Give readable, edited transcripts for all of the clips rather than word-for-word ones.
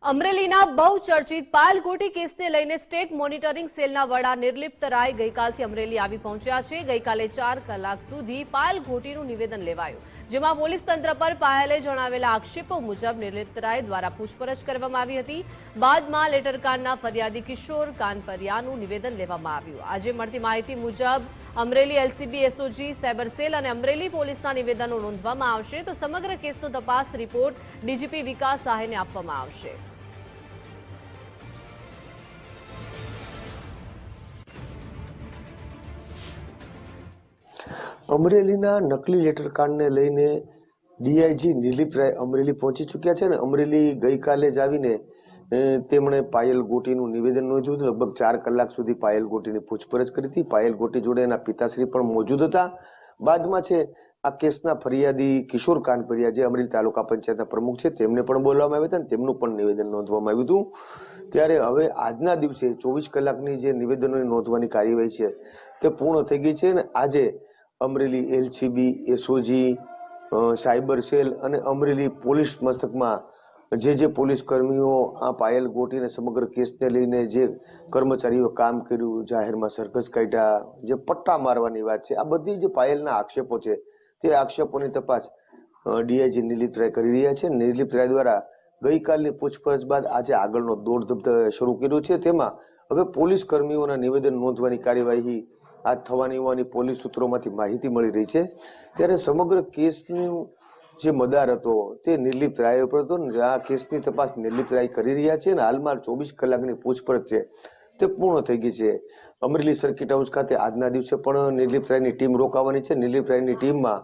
અમરેલીના બહુચર્ચિત પાયલ ગોટી કેસને લઈને સ્ટેટ મોનિટરિંગ સેલના વડા નિર્લિપ્ત રાય ગઈકાલથી અમરેલી આવી પહોંચ્યા છે। ગઈકાલે 4 કલાક સુધી પાયલ ગોટીનું નિવેદન લેવાયું, જેમાં પોલીસ તંત્ર પર પાયલે જણાવેલા આક્ષેપો મુજબ નિર્લિપ્ત રાય દ્વારા પૂછપરછ કરવામાં આવી હતી। બાદમાં લેટરકાંડના ફરિયાદી કિશોર કાનપરિયાનું નિવેદન લેવામાં આવ્યું। આજે મળતી માહિતી મુજબ Amreli LCB, SOG, cyber cell અને અમરેલી પોલીસના નિવેદનો નોંધવામાં આવશે, તો સમગ્ર કેસનો તપાસ રિપોર્ટ ડીજીપી વિકાસ સહાયને આપવામાં આવશે। અમરેલીના નકલી લેટર કાર્ડને લઈને ડીઆઈજી નિર્લિપ્ત રાય અમરેલી પહોંચી ચૂક્યા છે ને અમરેલી ગઈકાલે જ આવીને તેમણે પાયલ ગોટીનું નિવેદન નોંધ્યું હતું। લગભગ 4 કલાક સુધી પાયલ ગોટીની પૂછપરછ કરી હતી। પાયલ ગોટી જોડે એના પિતાશ્રી પણ મોજૂદ હતા। બાદમાં છે આ કેસના ફરિયાદી કિશોર કાનપરિયા, જે અમરેલી તાલુકા પંચાયતના પ્રમુખ છે, તેમને પણ બોલાવવામાં આવ્યા હતા અને તેમનું પણ નિવેદન નોંધવામાં આવ્યું હતું। ત્યારે હવે આજના દિવસે 24 કલાકની જે નિવેદનોની નોંધવાની કાર્યવાહી છે તે પૂર્ણ થઈ ગઈ છે ને આજે Amreli LCB, SOG, cyber cell અને અમરેલી પોલીસ મથકમાં જે પોલીસ કર્મીઓ આ પાયલ ગોટીને સમગ્ર કેસને લઈને જે કર્મચારીઓ કામ કર્યું, જાહેરમાં સરઘસ કાઢ્યા, જે પટ્ટા મારવાની વાત છે, આ બધી જે પાયલના આક્ષેપો છે તે આક્ષેપોની તપાસ ડીઆઈજી નિર્લિપ્ત રાય કરી રહ્યા છે। નિર્લિપ્ત રાય દ્વારા ગઈકાલની પૂછપરછ બાદ આજે આગળનો દોર શરૂ કર્યો છે। તેમાં હવે પોલીસ કર્મીઓના નિવેદન નોંધવાની કાર્યવાહી આ થવાની હોવાની પોલીસ સૂત્રોમાંથી માહિતી મળી રહી છે। ત્યારે સમગ્ર કેસનું જે મદાર હતો તે નિર્લિપ્ત રાય ઉપર હતો ને આ કેસની તપાસ નિર્લિપ્ત રાય કરી રહ્યા છે અને હાલમાં 24 કલાકની પૂછપરછ છે તે પૂર્ણ થઈ ગઈ છે। અમરેલી સર્કિટ હાઉસ ખાતે આજના દિવસે પણ નિર્લિપ્ત રાયની ટીમ રોકાવાની છે। નિર્લિપ્ત રાયની ટીમમાં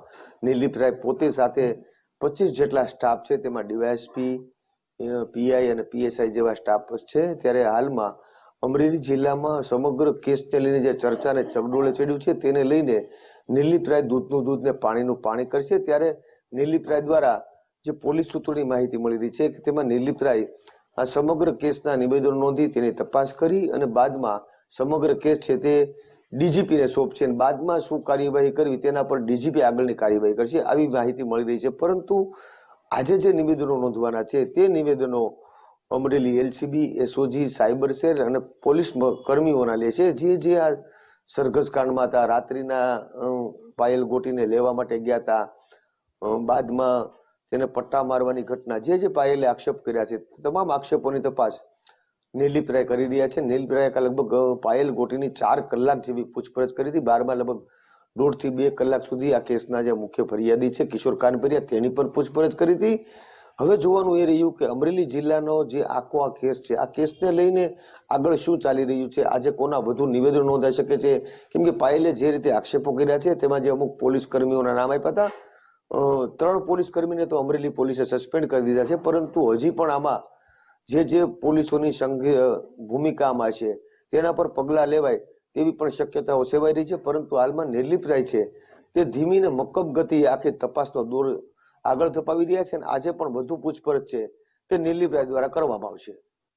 નિર્લિપ્ત રાય પોતે સાથે 25 જેટલા સ્ટાફ છે, તેમાં ડીવાયએસપી, પીઆઈ અને પીએસઆઈ જેવા સ્ટાફ છે। ત્યારે હાલમાં અમરેલી જિલ્લામાં સમગ્ર કેસને લઈને જે ચર્ચાને ચગડોળે ચડ્યું છે તેને લઈને નિર્લિપ્ત રાય દૂધનું દૂધ ને પાણીનું પાણી કરશે। ત્યારે નિર્લિપ્ત રાય દ્વારા જે પોલીસ સૂત્રોની માહિતી મળી રહી છે કે તેમાં નિર્લિપ્ત રાય આ સમગ્ર કેસના નિવેદનો નોંધી તેની તપાસ કરી અને બાદમાં સમગ્ર કેસ છે તે ડીજીપીને સોંપશે અને બાદમાં શું કાર્યવાહી કરવી તેના પર ડીજીપી આગળની કાર્યવાહી કરશે, આવી માહિતી મળી રહી છે। પરંતુ આજે જે નિવેદનો નોંધવાના છે તે નિવેદનો Amreli LCB, SOG, cyber cell અને પોલીસ કર્મીઓના લે છે, જે આ સરઘસ કાંડમાં હતા, રાત્રિના પાયલ ગોટીને લેવા માટે ગયા હતા, બાદમાં તેને પટ્ટા મારવાની ઘટના, જે પાયલે આક્ષેપ કર્યા છે તમામ આક્ષેપોની તપાસ નિર્લિપ્ત રાય કરી રહ્યા છે। નિર્લિપ્ત રાય લગભગ પાયલ ગોટીની 4 કલાક જેવી પૂછપરછ કરી હતી। બારમાં લગભગ 1.5 થી 2 કલાક સુધી આ કેસના જે મુખ્ય ફરિયાદી છે કિશોર કાનપરિયા તેની પર પૂછપરછ કરી હતી। હવે જોવાનું એ રહ્યું કે અમરેલી જિલ્લાનો જે આખો આ કેસ છે, આ કેસને લઈને આગળ શું ચાલી રહ્યું છે, આજે કોના વધુ નિવેદનો નોંધાઈ શકે છે, કેમ કે પાયલે જે રીતે આક્ષેપો કર્યા છે તેમાં જે અમુક પોલીસ કર્મીઓના નામ આપ્યા હતા, 3 પોલીસ કર્મીને તો અમરેલી પોલીસે સસ્પેન્ડ કરી દીધા છે, પરંતુ હજી પણ આમાં જે પોલીસોની ભૂમિકામાં છે તેના પર પગલાં લેવાય તેવી પણ શક્યતાઓ સેવાઈ રહી છે। પરંતુ હાલમાં નિર્લિપ્ત રાય છે તે ધીમી ને મક્કમ ગતિ આખી તપાસનો દોર આગળ ધપાવી રહ્યા છે અને આજે પણ વધુ પૂછપરછ છે તે નિર્લિપ્ત રાય દ્વારા કરવામાં આવશે।